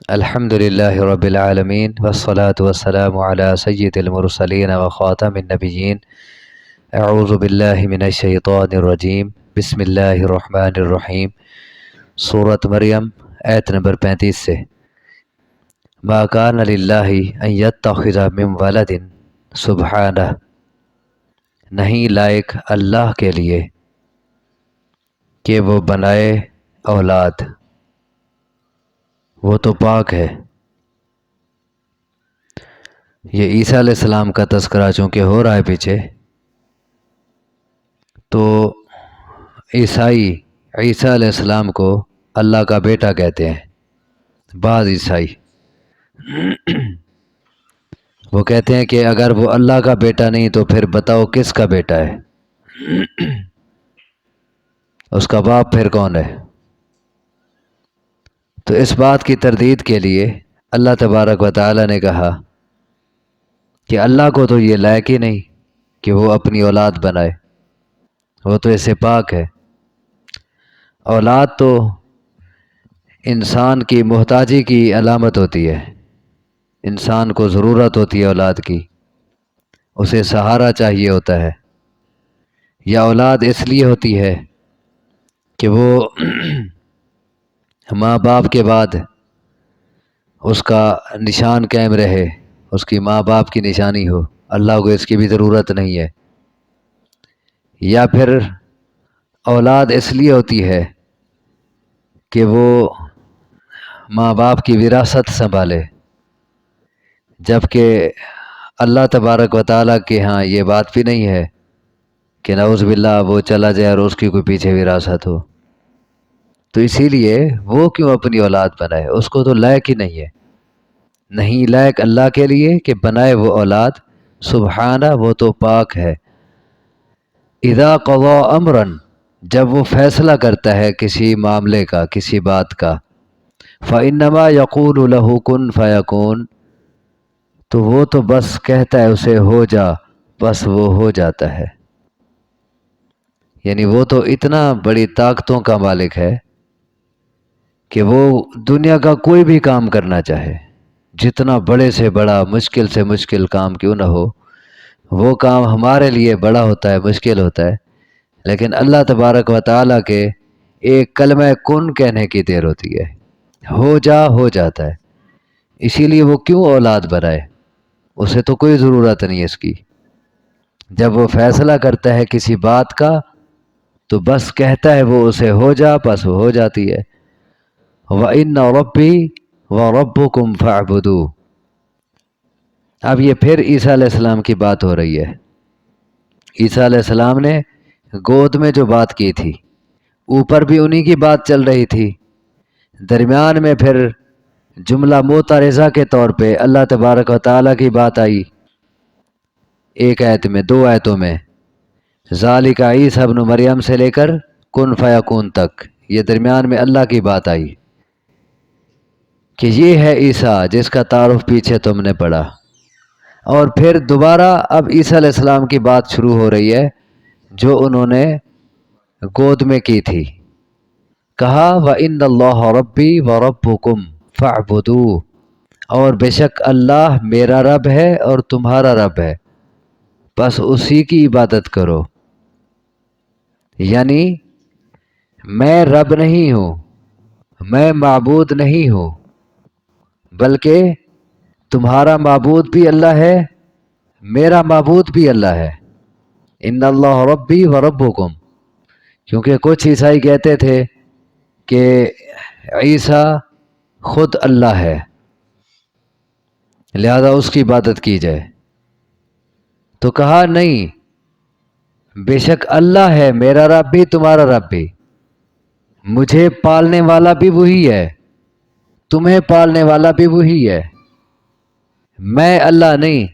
الحمد للہ رب العالمین والصلاة والسلام علی سید المرسلین وخاتم النبیین اعوذ باللہ من الشیطان الرجیم بسم اللہ الرحمن الرحیم۔ سورۃ مریم آیت نمبر 35 سے۔ ما کان للہ ان یتخذ من ولد سبحانہ، نہیں لائق اللہ کے لیے کہ وہ بنائے اولاد، وہ تو پاک ہے۔ یہ عیسیٰ علیہ السلام کا تذکرہ چونکہ ہو رہا ہے پیچھے، تو عیسائی عیسیٰ علیہ السلام کو اللہ کا بیٹا کہتے ہیں۔ بعض عیسائی وہ کہتے ہیں کہ اگر وہ اللہ کا بیٹا نہیں تو پھر بتاؤ کس کا بیٹا ہے، اس کا باپ پھر کون ہے؟ تو اس بات کی تردید کے لیے اللہ تبارک و تعالی نے کہا کہ اللہ کو تو یہ لائق ہی نہیں کہ وہ اپنی اولاد بنائے، وہ تو ایسے پاک ہے۔ اولاد تو انسان کی محتاجی کی علامت ہوتی ہے، انسان کو ضرورت ہوتی ہے اولاد کی، اسے سہارا چاہیے ہوتا ہے۔ یا اولاد اس لیے ہوتی ہے کہ وہ ماں باپ کے بعد اس کا نشان قائم رہے، اس کی ماں باپ کی نشانی ہو، اللہ کو اس کی بھی ضرورت نہیں ہے۔ یا پھر اولاد اس لیے ہوتی ہے کہ وہ ماں باپ کی وراثت سنبھالے، جبکہ اللہ تبارک و تعالیٰ کے ہاں یہ بات بھی نہیں ہے کہ نعوذ باللہ وہ چلا جائے اور اس کی کوئی پیچھے وراثت ہو۔ تو اسی لیے وہ کیوں اپنی اولاد بنائے، اس کو تو لائق ہی نہیں ہے، نہیں لائق اللہ کے لیے کہ بنائے وہ اولاد، سبحانہ وہ تو پاک ہے۔ اذا قضا امرا، جب وہ فیصلہ کرتا ہے کسی معاملے کا، کسی بات کا، فانما یقول له کن فیکون، تو وہ تو بس کہتا ہے اسے ہو جا، بس وہ ہو جاتا ہے۔ یعنی وہ تو اتنا بڑی طاقتوں کا مالک ہے کہ وہ دنیا کا کوئی بھی کام کرنا چاہے، جتنا بڑے سے بڑا مشکل سے مشکل کام کیوں نہ ہو، وہ کام ہمارے لیے بڑا ہوتا ہے، مشکل ہوتا ہے، لیکن اللہ تبارک و تعالیٰ کے ایک کلمہ کن کہنے کی دیر ہوتی ہے، ہو جا ہو جاتا ہے۔ اسی لیے وہ کیوں اولاد بنائے، اسے تو کوئی ضرورت نہیں ہے اس کی۔ جب وہ فیصلہ کرتا ہے کسی بات کا تو بس کہتا ہے وہ اسے ہو جا، بس وہ ہو جاتی ہے۔ وَإِنَّ رَبِّي وَرَبُّكُمْ فَاعْبُدُوهُ۔ اب یہ پھر عیسیٰ علیہ السلام کی بات ہو رہی ہے۔ عیسیٰ علیہ السلام نے گود میں جو بات کی تھی، اوپر بھی انہی کی بات چل رہی تھی، درمیان میں پھر جملہ معترضہ کے طور پہ اللہ تبارک و تعالیٰ کی بات آئی، ایک آیت میں، دو آیتوں میں، ذالک عیسیٰ ابن مریم سے لے کر کن فیکون تک، یہ درمیان میں اللہ کی بات آئی کہ یہ ہے عیسیٰ جس کا تعارف پیچھے تم نے پڑھا۔ اور پھر دوبارہ اب عیسیٰ علیہ السلام کی بات شروع ہو رہی ہے جو انہوں نے گود میں کی تھی۔ کہا وَإِنَّ اللَّهَ رَبِّي وَرَبُّكُمْ فَاعْبُدُوهُ، اور بے شک اللہ میرا رب ہے اور تمہارا رب ہے، بس اسی کی عبادت کرو۔ یعنی میں رب نہیں ہوں، میں معبود نہیں ہوں، بلکہ تمہارا معبود بھی اللہ ہے، میرا معبود بھی اللہ ہے۔ ان اللہ ربی و ربکم، کیونکہ کچھ عیسائی کہتے تھے کہ عیسیٰ خود اللہ ہے، لہذا اس کی عبادت کی جائے، تو کہا نہیں، بے شک اللہ ہے، میرا رب بھی تمہارا رب بھی، مجھے پالنے والا بھی وہی ہے، تمہیں پالنے والا بھی وہی ہے، میں اللہ نہیں۔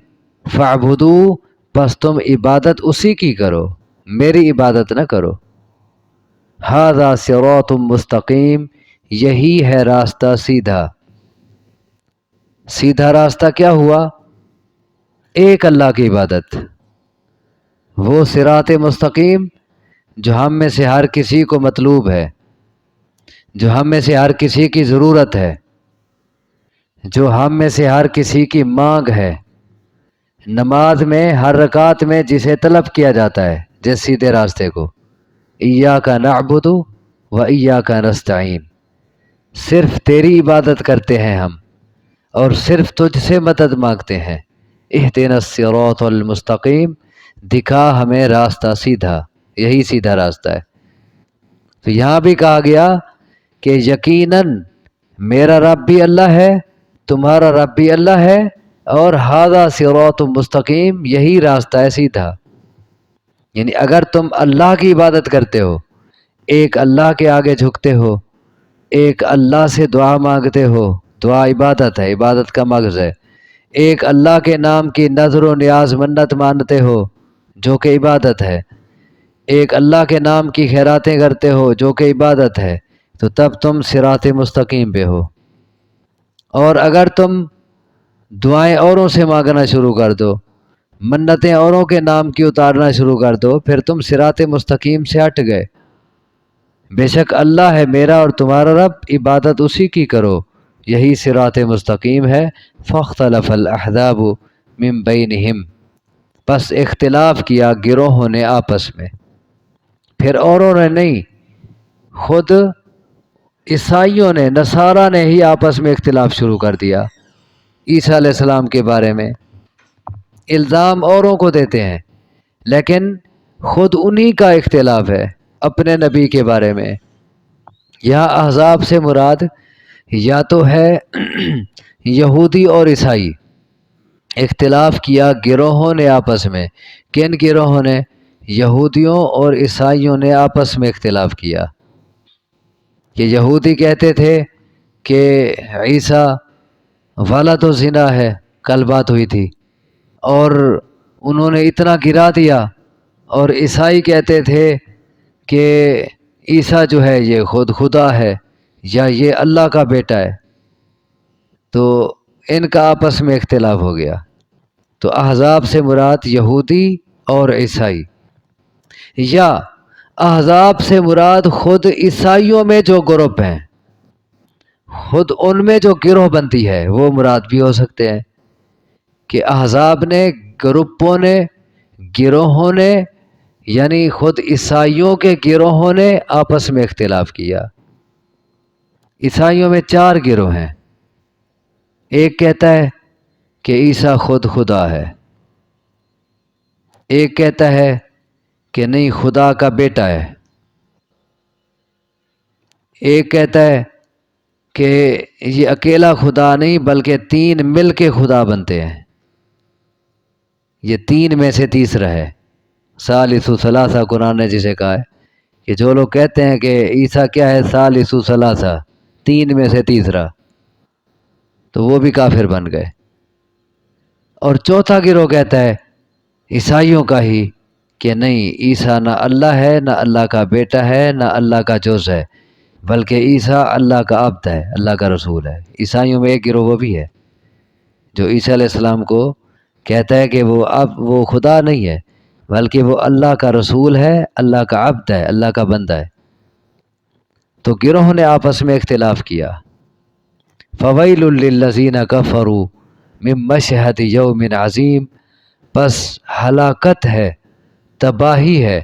فاعبدو، بس تم عبادت اسی کی کرو، میری عبادت نہ کرو۔ ھذا صراط مستقیم، یہی ہے راستہ سیدھا۔ سیدھا راستہ کیا ہوا؟ ایک اللہ کی عبادت، وہ صراط مستقیم جو ہم میں سے ہر کسی کو مطلوب ہے، جو ہم میں سے ہر کسی کی ضرورت ہے۔ جو ہم میں سے ہر کسی کی مانگ ہے نماز میں ہر رکعت میں جسے طلب کیا جاتا ہے جس سیدھے راستے کو، ایاک نعبد و ایاک نستعین، صرف تیری عبادت کرتے ہیں ہم اور صرف تجھ سے مدد مانگتے ہیں، اہدنا الصراط المستقیم، دکھا ہمیں راستہ سیدھا، یہی سیدھا راستہ ہے۔ تو یہاں بھی کہا گیا کہ یقیناً میرا رب بھی اللہ ہے، تمہارا رب بھی اللہ ہے، اور ھذا صراط مستقیم، یہی راستہ ہے سیدھا۔ یعنی اگر تم اللہ کی عبادت کرتے ہو، ایک اللہ کے آگے جھکتے ہو، ایک اللہ سے دعا مانگتے ہو، دعا عبادت ہے، عبادت کا مغز ہے، ایک اللہ کے نام کی نذر و نیاز منت مانتے ہو جو کہ عبادت ہے، ایک اللہ کے نام کی خیراتیں کرتے ہو جو کہ عبادت ہے، تو تب تم صراط مستقیم پہ ہو۔ اور اگر تم دعائیں اوروں سے مانگنا شروع کر دو، منتیں اوروں کے نام کی اتارنا شروع کر دو، پھر تم صراط مستقیم سے ہٹ گئے۔ بے شک اللہ ہے میرا اور تمہارا رب، عبادت اسی کی کرو، یہی صراط مستقیم ہے۔ فاختلف الاحزاب من بینہم، پس اختلاف کیا گروہوں نے آپس میں، پھر اوروں نے نہیں، خود عیسائیوں نے، نصارہ نے ہی آپس میں اختلاف شروع کر دیا عیسیٰ علیہ السلام کے بارے میں۔ الزام اوروں کو دیتے ہیں لیکن خود انہی کا اختلاف ہے اپنے نبی کے بارے میں۔ یہاں احزاب سے مراد یا تو ہے یہودی اور عیسائی، اختلاف کیا گروہوں نے آپس میں، کن گروہوں نے؟ یہودیوں اور عیسائیوں نے آپس میں اختلاف کیا کہ یہودی کہتے تھے کہ عیسیٰ ولد و زنا ہے، کل بات ہوئی تھی، اور انہوں نے اتنا گرا دیا، اور عیسائی کہتے تھے کہ عیسیٰ جو ہے یہ خود خدا ہے یا یہ اللہ کا بیٹا ہے، تو ان کا آپس میں اختلاف ہو گیا۔ تو احزاب سے مراد یہودی اور عیسائی، یا احزاب سے مراد خود عیسائیوں میں جو گروپ ہیں، خود ان میں جو گروہ بنتی ہے وہ مراد بھی ہو سکتے ہیں کہ احزاب نے، گروپوں نے، گروہوں نے، یعنی خود عیسائیوں کے گروہوں نے آپس میں اختلاف کیا۔ عیسائیوں میں 4 گروہ ہیں، ایک کہتا ہے کہ عیسیٰ خود خدا ہے، ایک کہتا ہے کہ نہیں خدا کا بیٹا ہے، ایک کہتا ہے کہ یہ اکیلا خدا نہیں بلکہ 3 مل کے خدا بنتے ہیں، یہ 3 میں سے تیسرا ہے، ثالث ثلاثہ قرآن نے جسے کہا ہے کہ جو لوگ کہتے ہیں کہ عیسیٰ کیا ہے ثالث ثلاثہ، 3 میں سے تیسرا، تو وہ بھی کافر بن گئے۔ اور چوتھا گروہ کہتا ہے عیسائیوں کا ہی کہ نہیں، عیسیٰ نہ اللہ ہے، نہ اللہ کا بیٹا ہے، نہ اللہ کا جز ہے، بلکہ عیسیٰ اللہ کا عبد ہے، اللہ کا رسول ہے۔ عیسائیوں میں ایک گروہ وہ بھی ہے جو عیسیٰ علیہ السلام کو کہتا ہے کہ وہ خدا نہیں ہے بلکہ وہ اللہ کا رسول ہے، اللہ کا عبد ہے، اللہ کا بندہ ہے۔ تو گروہ نے آپس میں اختلاف کیا۔ فویل للذین کفروا من مشہد یوم عظیم، پس ہلاکت ہے، تباہی ہے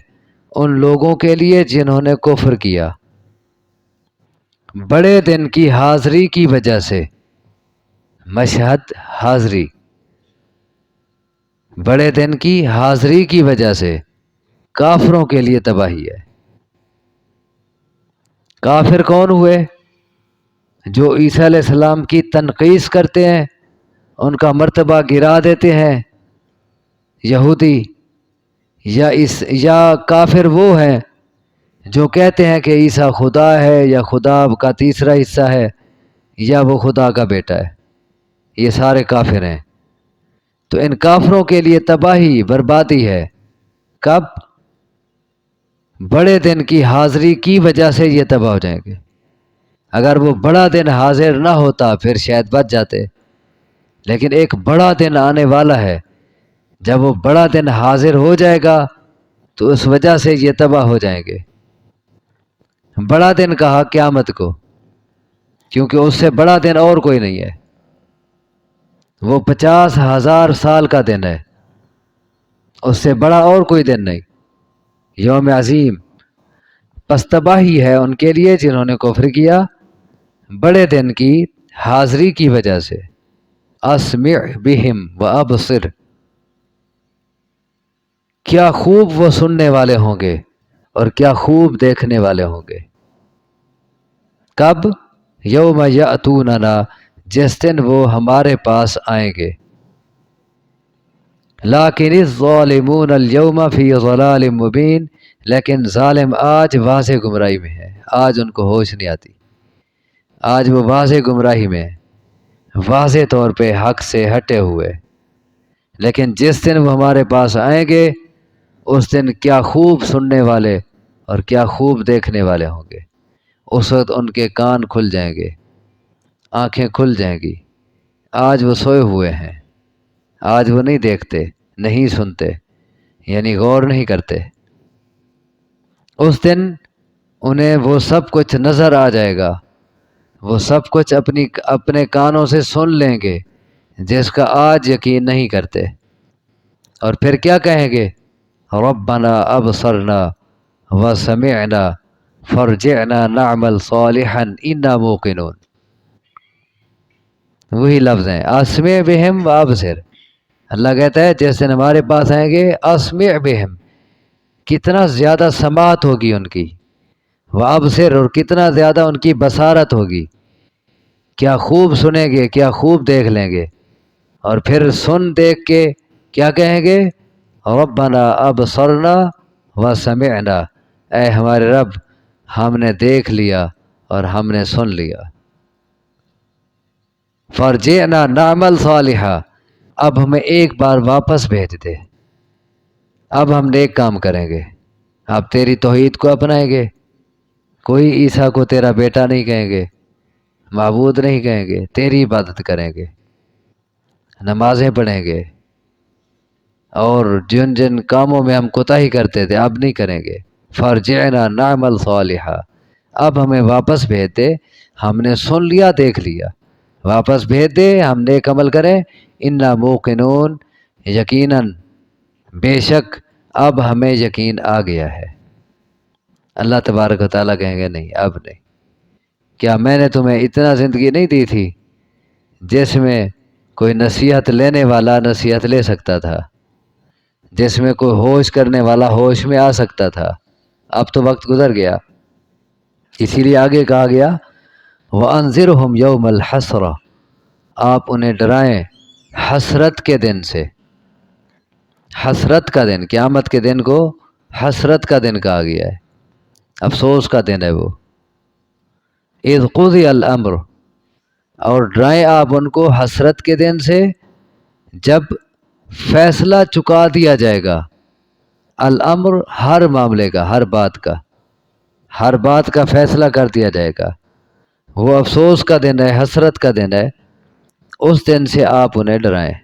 ان لوگوں کے لیے جنہوں نے کفر کیا بڑے دن کی حاضری کی وجہ سے۔ مشہد حاضری، بڑے دن کی حاضری کی وجہ سے کافروں کے لیے تباہی ہے۔ کافر کون ہوئے؟ جو عیسیٰ علیہ السلام کی تنقیص کرتے ہیں، ان کا مرتبہ گرا دیتے ہیں، یہودی، یا کافر وہ ہیں جو کہتے ہیں کہ عیسیٰ خدا ہے یا خدا کا تیسرا حصہ ہے یا وہ خدا کا بیٹا ہے، یہ سارے کافر ہیں۔ تو ان کافروں کے لیے تباہی، بربادی ہے۔ کب؟ بڑے دن کی حاضری کی وجہ سے یہ تباہ ہو جائیں گے۔ اگر وہ بڑا دن حاضر نہ ہوتا پھر شاید بچ جاتے، لیکن ایک بڑا دن آنے والا ہے، جب وہ بڑا دن حاضر ہو جائے گا تو اس وجہ سے یہ تباہ ہو جائیں گے۔ بڑا دن کہا قیامت کو، کیونکہ اس سے بڑا دن اور کوئی نہیں ہے۔ وہ 50,000 سال کا دن ہے، اس سے بڑا اور کوئی دن نہیں، یوم عظیم۔ پس تباہی ہے ان کے لیے جنہوں نے کفر کیا بڑے دن کی حاضری کی وجہ سے۔ اسمع بہم و ابصر، کیا خوب وہ سننے والے ہوں گے اور کیا خوب دیکھنے والے ہوں گے۔ کب؟ یوم یأتوننا، جس دن وہ ہمارے پاس آئیں گے۔ لیکن الظالمون اليوم فی ضلال مبین، لیکن ظالم آج واضح گمراہی میں ہے، آج ان کو ہوش نہیں آتی، آج وہ واضح گمراہی میں ہیں، واضح طور پہ حق سے ہٹے ہوئے۔ لیکن جس دن وہ ہمارے پاس آئیں گے اس دن کیا خوب سننے والے اور کیا خوب دیکھنے والے ہوں گے۔ اس وقت ان کے کان کھل جائیں گے، آنکھیں کھل جائیں گی۔ آج وہ سوئے ہوئے ہیں، آج وہ نہیں دیکھتے، نہیں سنتے، یعنی غور نہیں کرتے۔ اس دن انہیں وہ سب کچھ نظر آ جائے گا، وہ سب کچھ اپنے کانوں سے سن لیں گے جس کا آج یقین نہیں کرتے۔ اور پھر کیا کہیں گے؟ ربنا ابصرنا وسمعنا فرجعنا نعمل صالحا انا موقنون۔ وہی لفظ ہیں، اسمع بہم و ابصر۔ اللہ کہتا ہے جس دن ہمارے پاس آئیں گے، اسمع بہم، کتنا زیادہ سماعت ہوگی ان کی، و ابصر، اور کتنا زیادہ ان کی بصارت ہوگی، کیا خوب سنیں گے، کیا خوب دیکھ لیں گے۔ اور پھر سن دیکھ کے کیا کہیں گے؟ ربنا ابصرنا وسمعنا، اے ہمارے رب ہم نے دیکھ لیا اور ہم نے سن لیا۔ فرجعنا نعمل صالحا، اب ہمیں ایک بار واپس بھیج دے، اب ہم نیک کام کریں گے، اب تیری توحید کو اپنائیں گے، کوئی عیسیٰ کو تیرا بیٹا نہیں کہیں گے، معبود نہیں کہیں گے، تیری عبادت کریں گے، نمازیں پڑھیں گے، اور جن جن کاموں میں ہم کوتاہی کرتے تھے اب نہیں کریں گے۔ فرجعنا نعمل صالحا، اب ہمیں واپس بھیج دے، ہم نے سن لیا دیکھ لیا، واپس بھیج دے، ہم نیک عمل کریں۔ انا موقنون، یقیناً بے شک اب ہمیں یقین آ گیا ہے۔ اللہ تبارک و تعالیٰ کہیں گے نہیں، اب نہیں۔ کیا میں نے تمہیں اتنا زندگی نہیں دی تھی جس میں کوئی نصیحت لینے والا نصیحت لے سکتا تھا، جس میں کوئی ہوش کرنے والا ہوش میں آ سکتا تھا؟ اب تو وقت گزر گیا، اسی لیے آگے کہا گیا وَأَنذِرْهُمْ يَوْمَ الْحَسْرَةِ، آپ انہیں ڈرائیں حسرت کے دن سے۔ حسرت کا دن، قیامت کے دن کو حسرت کا دن کہا گیا ہے، افسوس کا دن ہے وہ۔ اِذْ قُضِیَ الْأَمْرُ، اور ڈرائیں آپ ان کو حسرت کے دن سے جب فیصلہ چکا دیا جائے گا۔ الامر، ہر معاملے کا، ہر بات کا، ہر بات کا فیصلہ کر دیا جائے گا۔ وہ افسوس کا دن ہے، حسرت کا دن ہے، اس دن سے آپ انہیں ڈرائیں۔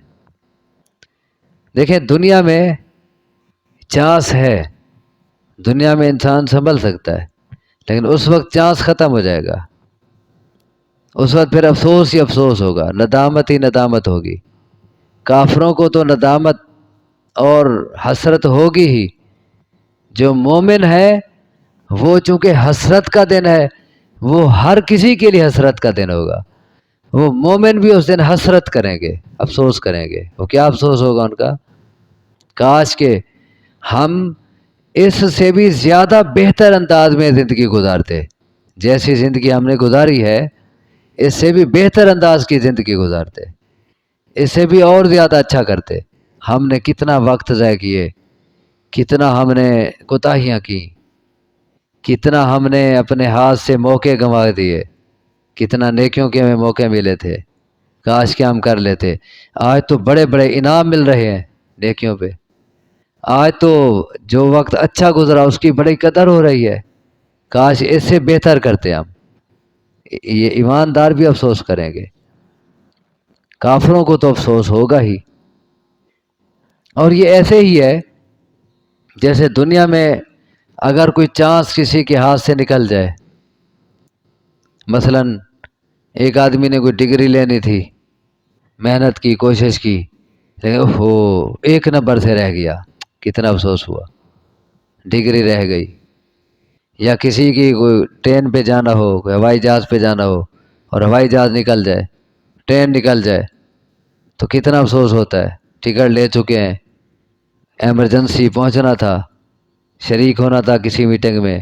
دیکھیں دنیا میں چانس ہے، دنیا میں انسان سنبھل سکتا ہے، لیکن اس وقت چانس ختم ہو جائے گا، اس وقت پھر افسوس ہی افسوس ہوگا، ندامت ہی ندامت ہوگی۔ کافروں کو تو ندامت اور حسرت ہوگی ہی، جو مومن ہے وہ چونکہ حسرت کا دن ہے، وہ ہر کسی کے لیے حسرت کا دن ہوگا، وہ مومن بھی اس دن حسرت کریں گے، افسوس کریں گے۔ وہ کیا افسوس ہوگا ان کا؟ کاش کہ ہم اس سے بھی زیادہ بہتر انداز میں زندگی گزارتے، جیسی زندگی ہم نے گزاری ہے اس سے بھی بہتر انداز کی زندگی گزارتے، اس سے بھی اور زیادہ اچھا کرتے۔ ہم نے کتنا وقت ضائع کیے، کتنا ہم نے کوتاہیاں کی، کتنا ہم نے اپنے ہاتھ سے موقع گنوا دیے، کتنا نیکیوں کے ہمیں موقع ملے تھے، کاش کہ ہم کر لیتے۔ آج تو بڑے بڑے انعام مل رہے ہیں نیکیوں پہ، آج تو جو وقت اچھا گزرا اس کی بڑی قدر ہو رہی ہے، کاش اس سے بہتر کرتے ہم۔ یہ ایماندار بھی افسوس کریں گے، کافروں کو تو افسوس ہوگا ہی۔ اور یہ ایسے ہی ہے جیسے دنیا میں اگر کوئی چانس کسی کے ہاتھ سے نکل جائے، مثلا ایک آدمی نے کوئی ڈگری لینی تھی، محنت کی، کوشش کی، لیکن وہ 1 نمبر سے رہ گیا، کتنا افسوس ہوا، ڈگری رہ گئی۔ یا کسی کی کوئی ٹرین پہ جانا ہو، کوئی ہوائی جہاز پہ جانا ہو اور ہوائی جہاز نکل جائے، ٹرین نکل جائے تو کتنا افسوس ہوتا ہے۔ ٹکٹ لے چکے ہیں، ایمرجنسی پہنچنا تھا، شریک ہونا تھا کسی میٹنگ میں،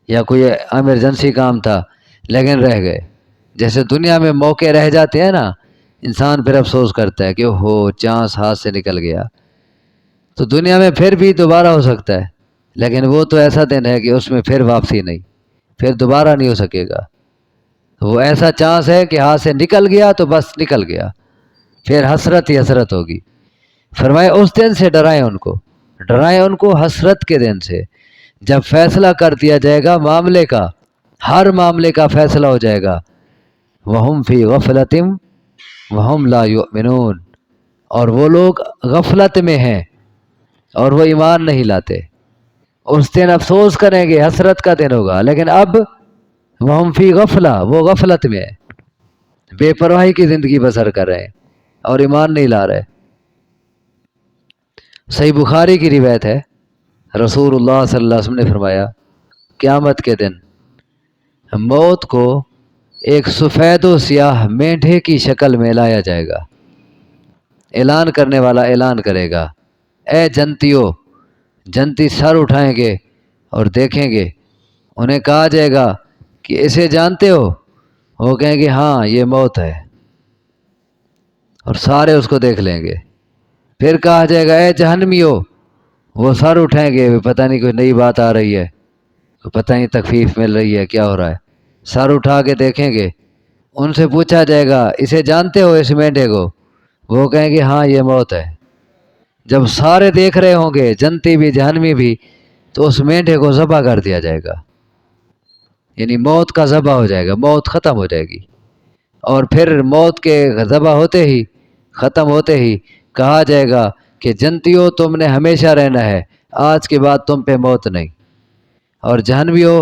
یا کوئی ایمرجنسی کام تھا، لیکن رہ گئے۔ جیسے دنیا میں موقع رہ جاتے ہیں نا، انسان پھر افسوس کرتا ہے کہ ہو چانس ہاتھ سے نکل گیا۔ تو دنیا میں پھر بھی دوبارہ ہو سکتا ہے، لیکن وہ تو ایسا دن ہے کہ اس میں پھر واپسی نہیں، پھر دوبارہ نہیں ہو سکے گا۔ وہ ایسا چانس ہے کہ ہاتھ سے نکل گیا تو بس نکل گیا، پھر حسرت ہی حسرت ہوگی۔ فرمائے اس دن سے ڈرائیں ان کو، ڈرائیں ان کو حسرت کے دن سے، جب فیصلہ کر دیا جائے گا معاملے کا، ہر معاملے کا فیصلہ ہو جائے گا۔ وَهُمْ فِي غَفْلَةٍ وَهُمْ لَا يُؤْمِنُونَ، اور وہ لوگ غفلت میں ہیں اور وہ ایمان نہیں لاتے۔ اس دن افسوس کریں گے، حسرت کا دن ہوگا، لیکن اب وَهُمْ فِي غَفْلَةٍ، وہ غفلت میں ہے، بے پرواہی کی زندگی بسر کر رہے ہیں اور ایمان نہیں لا رہے۔ صحیح بخاری کی روایت ہے، رسول اللہ صلی اللہ علیہ وسلم نے فرمایا قیامت کے دن موت کو ایک سفید و سیاہ مینڈھے کی شکل میں لایا جائے گا۔ اعلان کرنے والا اعلان کرے گا، اے جنتیو، جنتی سر اٹھائیں گے اور دیکھیں گے، انہیں کہا جائے گا کہ اسے جانتے ہو؟ وہ کہیں گے ہاں یہ موت ہے، اور سارے اس کو دیکھ لیں گے۔ پھر کہا جائے گا اے جہنمیو، وہ سر اٹھائیں گے، پتہ نہیں کوئی نئی بات آ رہی ہے، پتہ نہیں تخفیف مل رہی ہے، کیا ہو رہا ہے، سر اٹھا کے دیکھیں گے۔ ان سے پوچھا جائے گا اسے جانتے ہو اس مینڈھے کو؟ وہ کہیں گے ہاں یہ موت ہے۔ جب سارے دیکھ رہے ہوں گے، جنتی بھی جہنمی بھی، تو اس مینڈھے کو ذبح کر دیا جائے گا، یعنی موت کا ذبح ہو جائے گا، موت ختم ہو جائے گی۔ اور پھر موت کے ذبح ہوتے ہی، ختم ہوتے ہی کہا جائے گا کہ جنتیوں تم نے ہمیشہ رہنا ہے، آج کے بعد تم پہ موت نہیں، اور جہنمیوں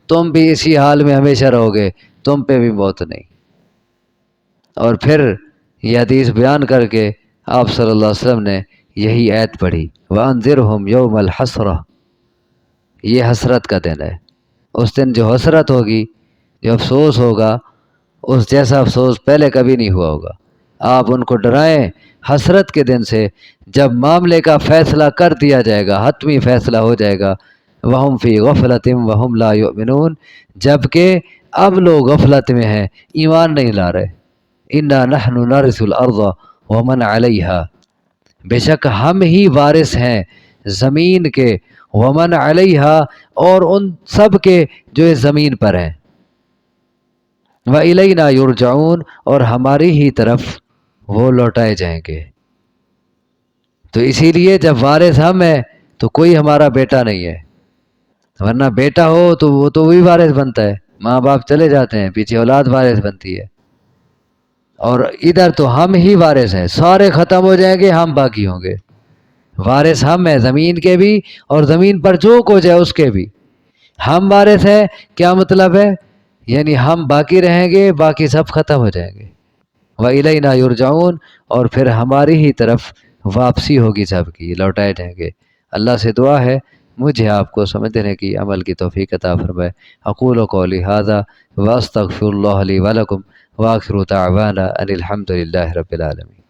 تم بھی اسی حال میں ہمیشہ رہو گے، تم پہ بھی موت نہیں۔ اور پھر یہ حدیث بیان کر کے آپ صلی اللہ علیہ وسلم نے یہی آیت پڑھی، وَأَنذِرْهُمْ يَوْمَ الْحَسْرَةِ، یہ حسرت کا دن ہے۔ اس دن جو حسرت ہوگی، جو افسوس ہوگا، اس جیسا افسوس پہلے کبھی نہیں ہوا ہوگا۔ آپ ان کو ڈرائیں حسرت کے دن سے، جب معاملے کا فیصلہ کر دیا جائے گا، حتمی فیصلہ ہو جائے گا۔ وَهُمْ فِي غَفْلَةٍ وَهُمْ لَا يُؤْمِنُونَ، جبکہ اب لوگ غفلت میں ہیں، ایمان نہیں لا رہے۔ إِنَّا نَحْنُ نَرِثُ الْأَرْضَ وَمَنْ عَلَيْهَا، بے شک ہم ہی وارث ہیں زمین کے، ومن علیہا، اور ان سب کے جو اس زمین پر ہیں، وَإِلَيْنَا يُرْجَعُونَ، اور ہماری ہی طرف وہ لوٹائے جائیں گے۔ تو اسی لیے جب وارث ہم ہیں تو کوئی ہمارا بیٹا نہیں ہے، ورنہ بیٹا ہو تو وہ تو وہی وارث بنتا ہے، ماں باپ چلے جاتے ہیں، پیچھے اولاد وارث بنتی ہے، اور ادھر تو ہم ہی وارث ہیں، سارے ختم ہو جائیں گے، ہم باقی ہوں گے۔ وارث ہم ہیں زمین کے بھی، اور زمین پر جو کچھ ہے اس کے بھی، ہم وارث ہیں۔ کیا مطلب ہے؟ یعنی ہم باقی رہیں گے، باقی سب ختم ہو جائیں گے۔ وَإِلَيْنَا يُرْجَعُونَ، اور پھر ہماری ہی طرف واپسی ہوگی، سب کی لوٹائے جائیں گے۔ اللہ سے دعا ہے مجھے آپ کو سمجھنے کی، عمل کی توفیق عطا فرمائے۔ اقول قولی ھذا واستغفر اللہ لی ولکم، وآخر دعوانا ان الحمد للہ رب العالمین۔